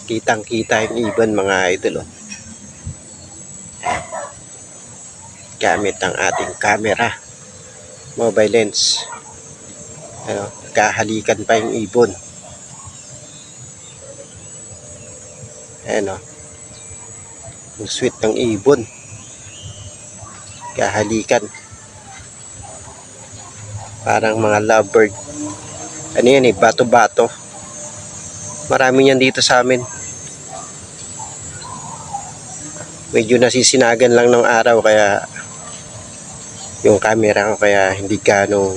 Kitang kita yung ibon mga idol. Gamit ang ating camera, mobile lens. Kahalikan pa yung ibon. Ang sweet ng ibon. Kahalikan. Parang mga lovebird. Ano yan bato-bato. Marami yan dito sa amin. Medyo nasisinagan lang ng araw kaya yung camera ko kaya hindi ganong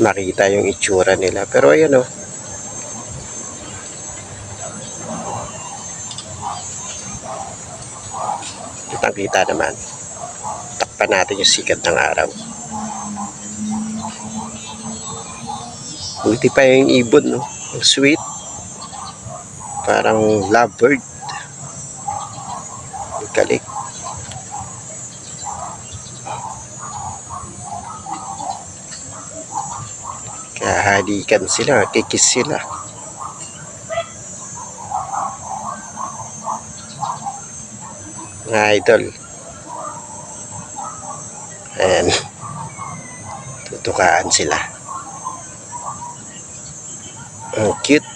makita yung itsura nila. Pero ayan kitang-kita naman. Takpan natin yung sikat ng araw. Buti pa yung ibon, ang sweet. Parang lovebird. Galing. Kahalikan sila, kikis sila. Mga idol. Ayan. Tutukaan sila. Ang cute.